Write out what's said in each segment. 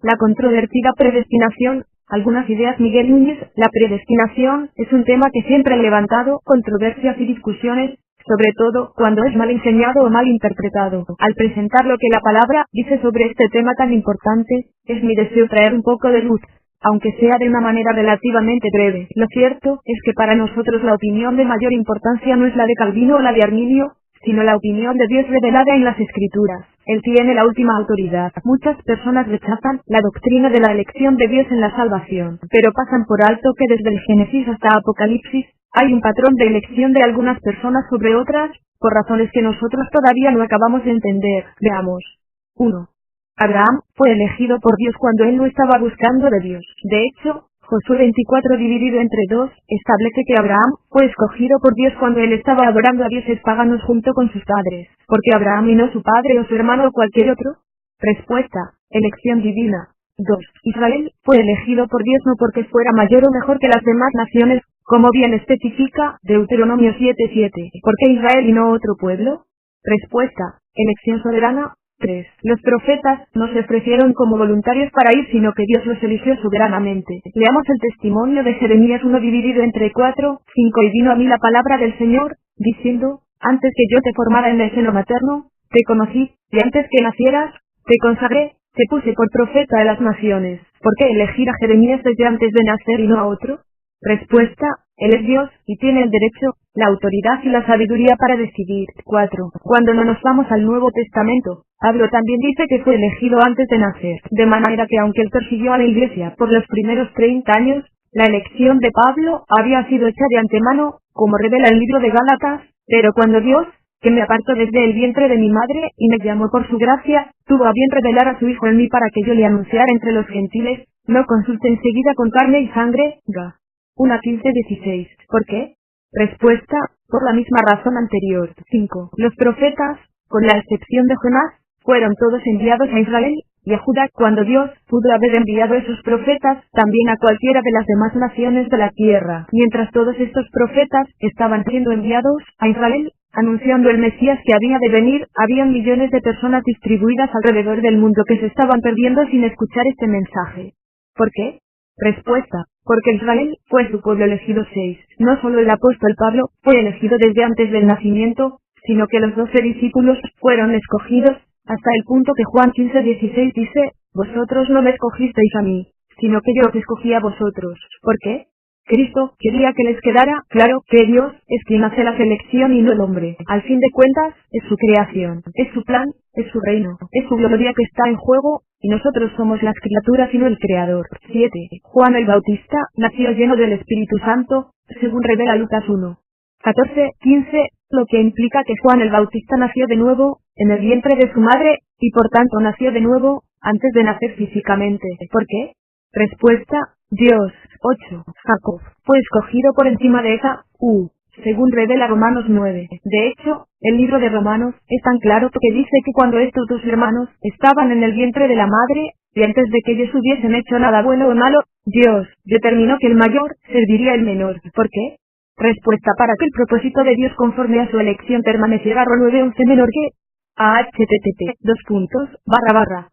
La controvertida predestinación. Algunas ideas. Miguel Núñez. La predestinación es un tema que siempre ha levantado controversias y discusiones, sobre todo cuando es mal enseñado o mal interpretado. Al presentar lo que la palabra dice sobre este tema tan importante, es mi deseo traer un poco de luz, aunque sea de una manera relativamente breve. Lo cierto es que para nosotros la opinión de mayor importancia no es la de Calvino o la de Arminio, sino la opinión de Dios revelada en las Escrituras. Él tiene la última autoridad. Muchas personas rechazan la doctrina de la elección de Dios en la salvación, pero pasan por alto que desde el Génesis hasta Apocalipsis, hay un patrón de elección de algunas personas sobre otras, por razones que nosotros todavía no acabamos de entender. Veamos. 1. Abraham fue elegido por Dios cuando él no estaba buscando de Dios. De hecho, Josué 24 dividido entre 2, establece que Abraham fue escogido por Dios cuando él estaba adorando a dioses paganos junto con sus padres. ¿Por qué Abraham y no su padre o su hermano o cualquier otro? Respuesta. Elección divina. 2. Israel fue elegido por Dios no porque fuera mayor o mejor que las demás naciones, como bien especifica Deuteronomio 7:7. ¿Por qué Israel y no otro pueblo? Respuesta. Elección soberana. 3. Los profetas no se ofrecieron como voluntarios para ir, sino que Dios los eligió soberanamente. Leamos el testimonio de Jeremías 1 dividido entre 4, 5. Y vino a mí la palabra del Señor, diciendo, antes que yo te formara en el seno materno, te conocí, y antes que nacieras, te consagré, te puse por profeta de las naciones. ¿Por qué elegir a Jeremías desde antes de nacer y no a otro? Respuesta. Él es Dios, y tiene el derecho, la autoridad y la sabiduría para decidir. 4. Cuando no nos vamos al Nuevo Testamento, Pablo también dice que fue elegido antes de nacer, de manera que aunque él persiguió a la iglesia por los primeros 30 años, la elección de Pablo había sido hecha de antemano, como revela el libro de Gálatas, pero cuando Dios, que me apartó desde el vientre de mi madre y me llamó por su gracia, tuvo a bien revelar a su Hijo en mí para que yo le anunciara entre los gentiles, no consulte enseguida con carne y sangre. Ga. 1:15-16. ¿Por qué? Respuesta, por la misma razón anterior. 5. Los profetas, con la excepción de Jonás, fueron todos enviados a Israel y a Judá. Cuando Dios pudo haber enviado esos profetas también a cualquiera de las demás naciones de la tierra. Mientras todos estos profetas estaban siendo enviados a Israel, anunciando el Mesías que había de venir, habían millones de personas distribuidas alrededor del mundo que se estaban perdiendo sin escuchar este mensaje. ¿Por qué? Respuesta. Porque Israel fue su pueblo elegido. 6. No solo el apóstol Pablo fue elegido desde antes del nacimiento, sino que los 12 discípulos fueron escogidos, hasta el punto que Juan 15:16 dice, vosotros no me escogisteis a mí, sino que yo os escogí a vosotros. ¿Por qué? Cristo quería que les quedara claro que Dios es quien hace la selección y no el hombre. Al fin de cuentas, es su creación, es su plan, es su reino, es su gloria que está en juego, y nosotros somos las criaturas y no el creador. 7. Juan el Bautista nació lleno del Espíritu Santo, según revela Lucas 1. 14:15, lo que implica que Juan el Bautista nació de nuevo, en el vientre de su madre, y por tanto nació de nuevo, antes de nacer físicamente. ¿Por qué? Respuesta, Dios. 8. Jacob fue escogido por encima de Esaú, según revela Romanos 9. De hecho, el libro de Romanos es tan claro que dice que cuando estos dos hermanos estaban en el vientre de la madre, y antes de que ellos hubiesen hecho nada bueno o malo, Dios determinó que el mayor serviría al menor. ¿Por qué? Respuesta, para que el propósito de Dios conforme a su elección permaneciera. Ro 9:11 menor que http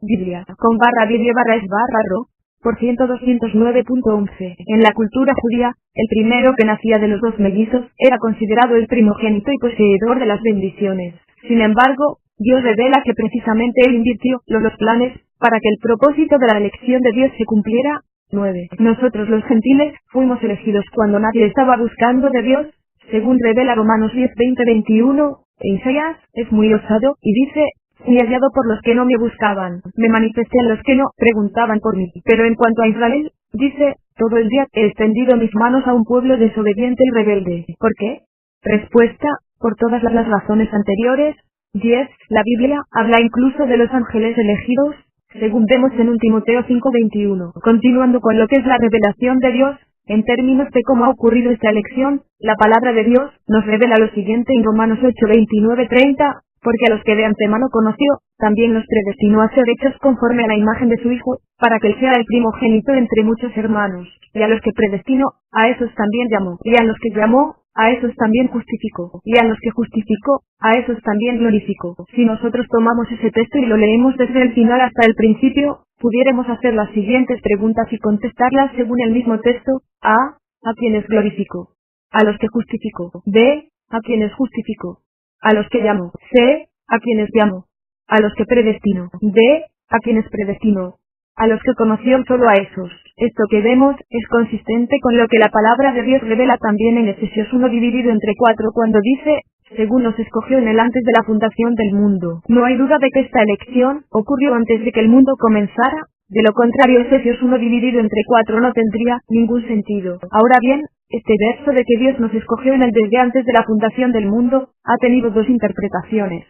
Biblia con Biblia es ro por 209.11. En la cultura judía, el primero que nacía de los dos mellizos era considerado el primogénito y poseedor de las bendiciones. Sin embargo, Dios revela que precisamente él invirtió los planes para que el propósito de la elección de Dios se cumpliera. 9. Nosotros los gentiles fuimos elegidos cuando nadie estaba buscando de Dios, según revela Romanos 10:20-21. Isaías es muy osado y dice, fui hallado por los que no me buscaban, me manifesté a los que no preguntaban por mí. Pero en cuanto a Israel, dice, todo el día he extendido mis manos a un pueblo desobediente y rebelde. ¿Por qué? Respuesta, por todas las razones anteriores. 10. La Biblia habla incluso de los ángeles elegidos, según vemos en 1 Timoteo 5:21. Continuando con lo que es la revelación de Dios, en términos de cómo ha ocurrido esta elección, la palabra de Dios nos revela lo siguiente en Romanos 8:29-30, porque a los que de antemano conoció, también los predestinó a ser hechos conforme a la imagen de su Hijo, para que él sea el primogénito entre muchos hermanos, y a los que predestinó, a esos también llamó, y a los que llamó, a esos también justificó, y a los que justificó, a esos también glorificó. Si nosotros tomamos ese texto y lo leemos desde el final hasta el principio, pudiéramos hacer las siguientes preguntas y contestarlas según el mismo texto. A quienes glorificó. A los que justificó. B, a quienes justificó. A los que llamó. C, a quienes llamó. A los que predestinó. D, a quienes predestinó. A los que conoció solo a esos. Esto que vemos es consistente con lo que la palabra de Dios revela también en Efesios 1 dividido entre 4 cuando dice, según nos escogió en él antes de la fundación del mundo. No hay duda de que esta elección ocurrió antes de que el mundo comenzara, de lo contrario Efesios 1 dividido entre 4 no tendría ningún sentido. Ahora bien, este verso de que Dios nos escogió en él desde antes de la fundación del mundo, ha tenido dos interpretaciones.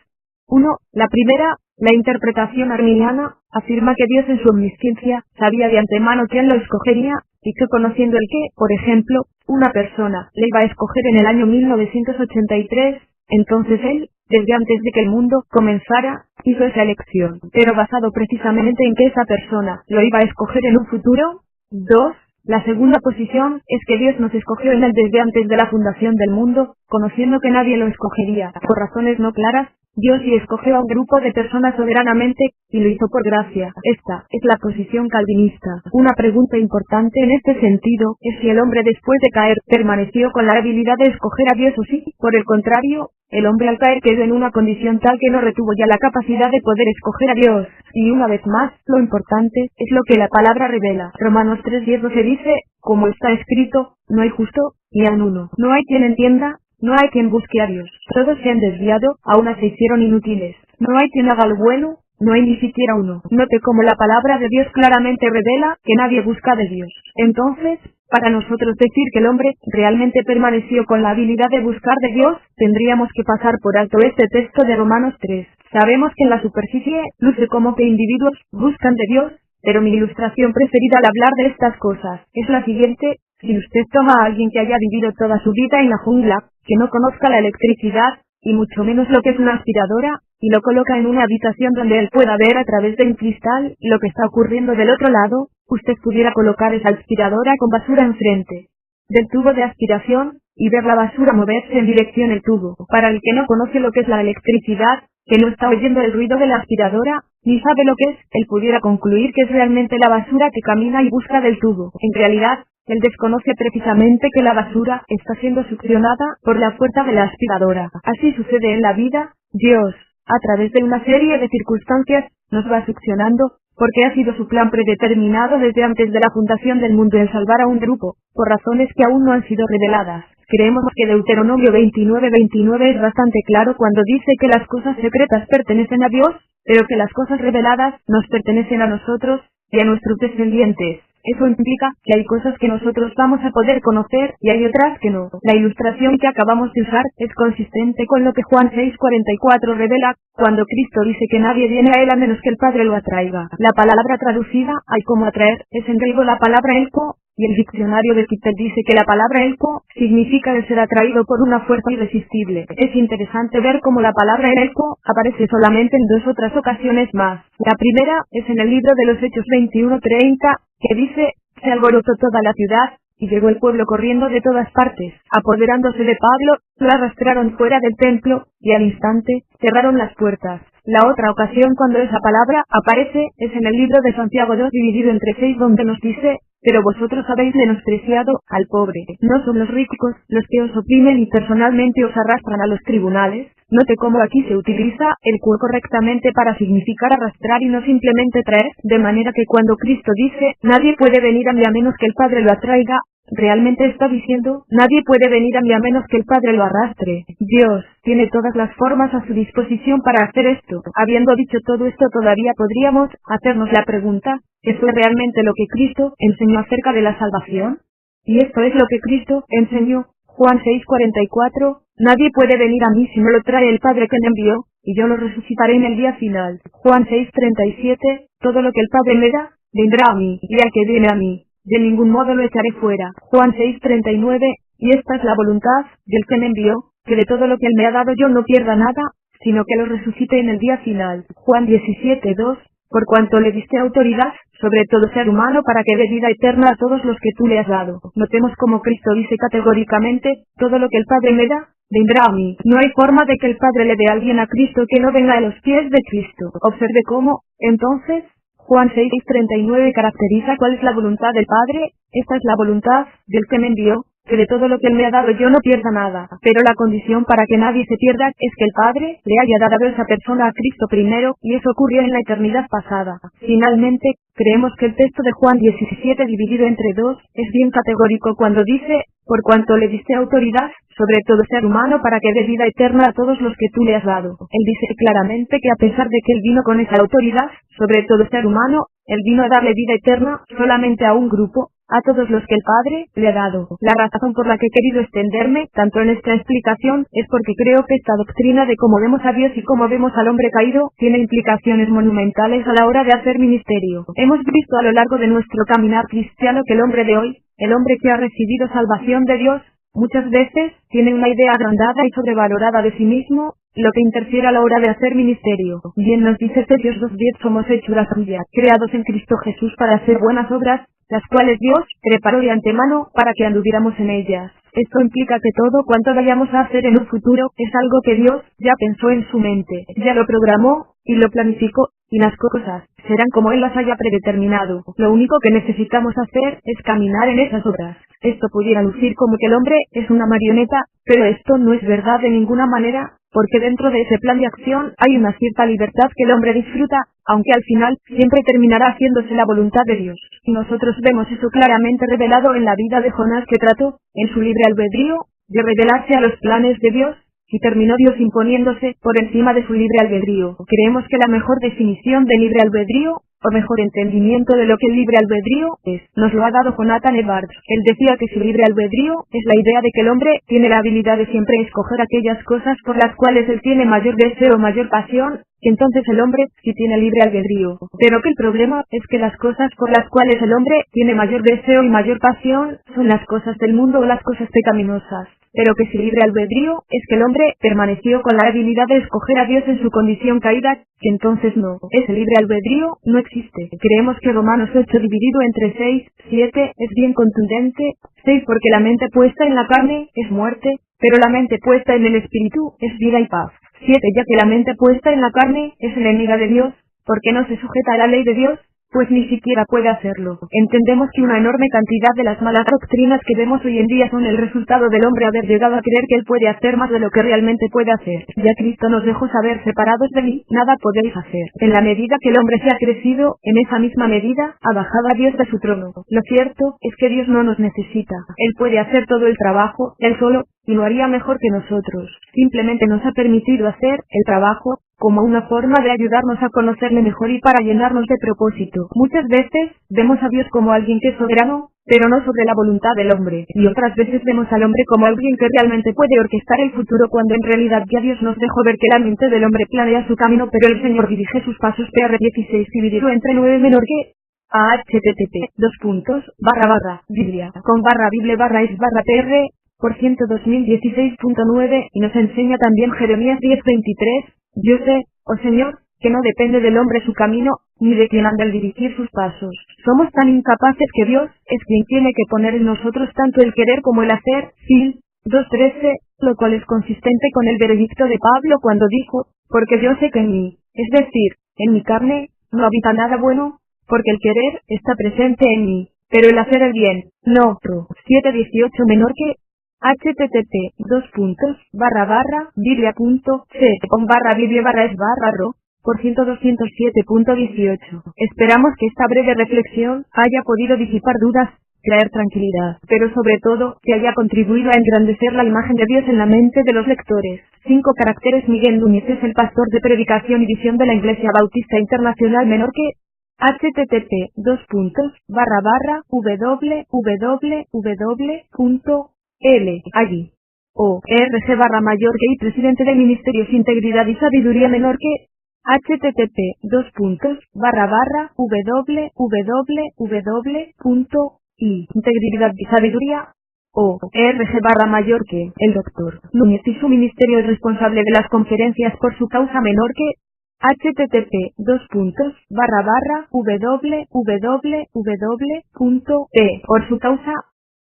1. La primera, la interpretación arminiana, afirma que Dios en su omnisciencia sabía de antemano quién lo escogería, y que conociendo el que, por ejemplo, una persona le iba a escoger en el año 1983, entonces él, desde antes de que el mundo comenzara, hizo esa elección, pero basado precisamente en que esa persona lo iba a escoger en un futuro. 2. La segunda posición es que Dios nos escogió en él desde antes de la fundación del mundo, conociendo que nadie lo escogería, por razones no claras. Dios sí escogió a un grupo de personas soberanamente, y lo hizo por gracia. Esta es la posición calvinista. Una pregunta importante en este sentido es si el hombre después de caer permaneció con la habilidad de escoger a Dios o sí. Por el contrario, el hombre al caer quedó en una condición tal que no retuvo ya la capacidad de poder escoger a Dios. Y una vez más, lo importante es lo que la palabra revela. Romanos 3:10-12 dice, como está escrito, no hay justo, ni aun uno. No hay quien entienda. No hay quien busque a Dios. Todos se han desviado, a una se hicieron inútiles. No hay quien haga lo bueno, no hay ni siquiera uno. Note cómo la palabra de Dios claramente revela que nadie busca de Dios. Entonces, para nosotros decir que el hombre realmente permaneció con la habilidad de buscar de Dios, tendríamos que pasar por alto este texto de Romanos 3. Sabemos que en la superficie luce como que individuos buscan de Dios, pero mi ilustración preferida al hablar de estas cosas es la siguiente. Si usted toma a alguien que haya vivido toda su vida en la jungla, que no conozca la electricidad, y mucho menos lo que es una aspiradora, y lo coloca en una habitación donde él pueda ver a través de un cristal lo que está ocurriendo del otro lado, usted pudiera colocar esa aspiradora con basura enfrente del tubo de aspiración, y ver la basura moverse en dirección al tubo. Para el que no conoce lo que es la electricidad, que no está oyendo el ruido de la aspiradora, ni sabe lo que es, él pudiera concluir que es realmente la basura que camina y busca del tubo. En realidad, él desconoce precisamente que la basura está siendo succionada por la fuerza de la aspiradora. Así sucede en la vida. Dios, a través de una serie de circunstancias, nos va succionando, porque ha sido su plan predeterminado desde antes de la fundación del mundo en salvar a un grupo, por razones que aún no han sido reveladas. Creemos que Deuteronomio 29:29 es bastante claro cuando dice que las cosas secretas pertenecen a Dios, pero que las cosas reveladas nos pertenecen a nosotros y a nuestros descendientes. Eso implica que hay cosas que nosotros vamos a poder conocer y hay otras que no. La ilustración que acabamos de usar es consistente con lo que Juan 6:44 revela, cuando Cristo dice que nadie viene a él a menos que el Padre lo atraiga. La palabra traducida, hay como atraer, es en griego la palabra elko, y el diccionario de Kittel dice que la palabra elko significa el ser atraído por una fuerza irresistible. Es interesante ver cómo la palabra elko aparece solamente en dos otras ocasiones más. La primera es en el libro de los Hechos 21:30, que dice, se alborotó toda la ciudad, y llegó el pueblo corriendo de todas partes, apoderándose de Pablo, lo arrastraron fuera del templo, y al instante, cerraron las puertas. La otra ocasión cuando esa palabra aparece, es en el libro de Santiago 2 dividido entre 6 donde nos dice, pero vosotros habéis menospreciado al pobre. No son los ricos los que os oprimen y personalmente os arrastran a los tribunales. Note cómo aquí se utiliza el cuo correctamente para significar arrastrar y no simplemente traer, de manera que cuando Cristo dice, nadie puede venir a mí a menos que el Padre lo atraiga, realmente está diciendo, nadie puede venir a mí a menos que el Padre lo arrastre. Dios tiene todas las formas a su disposición para hacer esto. Habiendo dicho todo esto todavía podríamos hacernos la pregunta, ¿qué fue realmente lo que Cristo enseñó acerca de la salvación? Y esto es lo que Cristo enseñó. Juan 6:44, nadie puede venir a mí si no lo trae el Padre que me envió, y yo lo resucitaré en el día final. Juan 6:37, todo lo que el Padre me da, vendrá a mí, y al que viene a mí, de ningún modo lo echaré fuera. Juan 6:39, y esta es la voluntad del que me envió, que de todo lo que él me ha dado yo no pierda nada, sino que lo resucite en el día final. Juan 17:2, por cuanto le diste autoridad sobre todo ser humano, para que dé vida eterna a todos los que tú le has dado. Notemos como Cristo dice categóricamente, todo lo que el Padre me da, vendrá a mí. No hay forma de que el Padre le dé a alguien a Cristo que no venga a los pies de Cristo. Observe cómo, entonces, Juan 6:39 caracteriza cuál es la voluntad del Padre. Esta es la voluntad del que me envió, que de todo lo que él me ha dado yo no pierda nada. Pero la condición para que nadie se pierda es que el Padre le haya dado a esa persona a Cristo primero, y eso ocurrió en la eternidad pasada. Finalmente, creemos que el texto de Juan 17 dividido entre dos es bien categórico cuando dice, por cuanto le diste autoridad sobre todo ser humano para que dé vida eterna a todos los que tú le has dado. Él dice claramente que a pesar de que él vino con esa autoridad sobre todo ser humano, él vino a darle vida eterna solamente a un grupo, a todos los que el Padre le ha dado. La razón por la que he querido extenderme tanto en esta explicación es porque creo que esta doctrina de cómo vemos a Dios y cómo vemos al hombre caído tiene implicaciones monumentales a la hora de hacer ministerio. Hemos visto a lo largo de nuestro caminar cristiano que el hombre de hoy, el hombre que ha recibido salvación de Dios, muchas veces tiene una idea agrandada y sobrevalorada de sí mismo, lo que interfiere a la hora de hacer ministerio. Bien nos dice Efesios 2:10, somos hechura suya, creados en Cristo Jesús para hacer buenas obras, las cuales Dios preparó de antemano para que anduviéramos en ellas. Esto implica que todo cuanto vayamos a hacer en un futuro es algo que Dios ya pensó en su mente, ya lo programó y lo planificó, y las cosas serán como Él las haya predeterminado. Lo único que necesitamos hacer es caminar en esas obras. Esto pudiera lucir como que el hombre es una marioneta, pero esto no es verdad de ninguna manera, porque dentro de ese plan de acción hay una cierta libertad que el hombre disfruta, aunque al final siempre terminará haciéndose la voluntad de Dios. Y nosotros vemos eso claramente revelado en la vida de Jonás, que trató, en su libre albedrío, de rebelarse a los planes de Dios, y terminó Dios imponiéndose por encima de su libre albedrío. Creemos que la mejor definición de libre albedrío, o mejor entendimiento de lo que el libre albedrío es, nos lo ha dado Jonathan Edwards. Él decía que su libre albedrío es la idea de que el hombre tiene la habilidad de siempre escoger aquellas cosas por las cuales él tiene mayor deseo o mayor pasión, que entonces el hombre sí tiene libre albedrío. Pero que el problema es que las cosas por las cuales el hombre tiene mayor deseo y mayor pasión son las cosas del mundo o las cosas pecaminosas. Pero que si libre albedrío es que el hombre permaneció con la habilidad de escoger a Dios en su condición caída, que entonces no. Ese libre albedrío no existe. Creemos que Romanos 8 dividido entre 6:7 es bien contundente. 6 porque la mente puesta en la carne es muerte, pero la mente puesta en el espíritu es vida y paz. 7 ya que la mente puesta en la carne es enemiga de Dios, porque no se sujeta a la ley de Dios, pues ni siquiera puede hacerlo. Entendemos que una enorme cantidad de las malas doctrinas que vemos hoy en día son el resultado del hombre haber llegado a creer que él puede hacer más de lo que realmente puede hacer. Ya Cristo nos dejó saber: separados de mí, nada podéis hacer. En la medida que el hombre se ha crecido, en esa misma medida, ha bajado a Dios de su trono. Lo cierto es que Dios no nos necesita. Él puede hacer todo el trabajo, él solo, y lo haría mejor que nosotros. Simplemente nos ha permitido hacer el trabajo, como una forma de ayudarnos a conocerle mejor y para llenarnos de propósito. Muchas veces vemos a Dios como alguien que es soberano, pero no sobre la voluntad del hombre, y otras veces vemos al hombre como alguien que realmente puede orquestar el futuro, cuando en realidad ya Dios nos dejó ver que la mente del hombre planea su camino, pero el Señor dirige sus pasos. PR 16 dividido entre 9 menor que http://biblia.com/Biblia/es/PR por 100.2016.9, y nos enseña también Jeremías 10:23, yo sé, oh Señor, que no depende del hombre su camino, ni de quien anda al dirigir sus pasos. Somos tan incapaces que Dios es quien tiene que poner en nosotros tanto el querer como el hacer. Phil 2:13, lo cual es consistente con el veredicto de Pablo cuando dijo, porque yo sé que en mí, es decir, en mi carne, no habita nada bueno, porque el querer está presente en mí, pero el hacer el bien, no. 7:18 menor que http://biblia.c/biblia/es/ro por 100.207.18. Esperamos que esta breve reflexión haya podido disipar dudas, traer tranquilidad, pero sobre todo, que haya contribuido a engrandecer la imagen de Dios en la mente de los lectores. 5 caracteres. Miguel Núñez es el pastor de predicación y visión de la Iglesia Bautista Internacional menor que http://www.l allí o rg/mayor que y presidente de Ministerios Integridad y Sabiduría menor que http://www.i Integridad y Sabiduría o rg/mayor que el doctor Núñez y su ministerio es responsable de las conferencias por su causa menor que http://www.p por su causa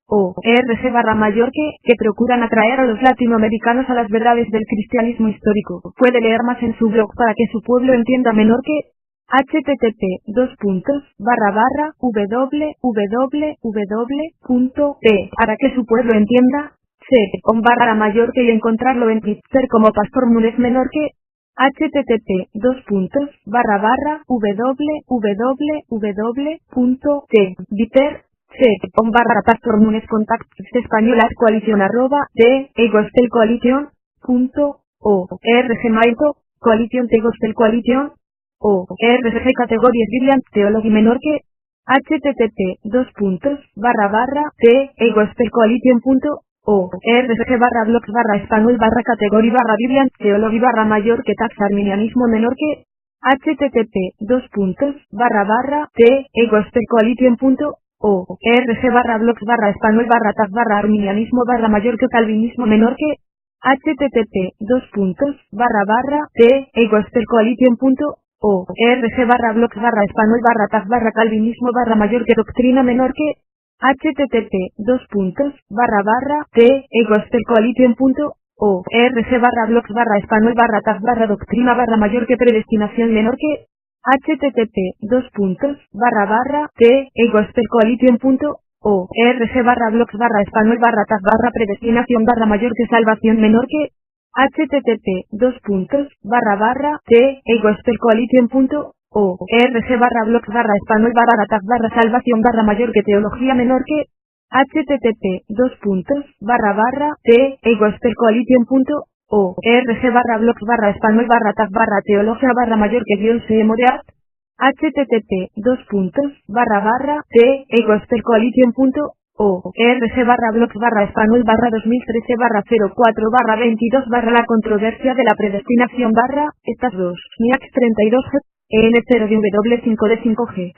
org/mayor que procuran atraer a los latinoamericanos a las verdades del cristianismo histórico. Puede leer más en su blog para que su pueblo entienda menor que http://www.p para que su pueblo entienda c/mayor que y encontrarlo en Twitter como Pastor Munes menor que http://www.t Pastor Munes contact español @coalition@gospelcoalition.org coalition te gospel coalition org categorías Biblia Theology menor que http://te-gospelcoalition.org/blogs/español/category Biblia Theology /mayor que tax arminianismo menor que http://te-gospelcoalition.org org/blogs/español/tag/arminianismo/mayor que calvinismo menor que http://te-gospelcoalition.org org/blogs/español/tag/calvinismo/mayor que doctrina menor que http://te-gospelcoalition.org org/blogs/español/tag/doctrina/mayor que predestinación menor que http://te-gospelcoalition.org org/blogs/español/tag/predestinación/mayor que salvación menor que http://te-gospelcoalition.org org/blogs/español/tag/salvación/mayor que teología menor que http://te-gospelcoalition.org org/blogs/español/tag/teología/mayor que Dios se moderat http://te-gospelcoalition.org org/blogs/español/2013/04/22 la controversia de la predestinación estas dos NIAX 32 G EN0 de W5 de 5G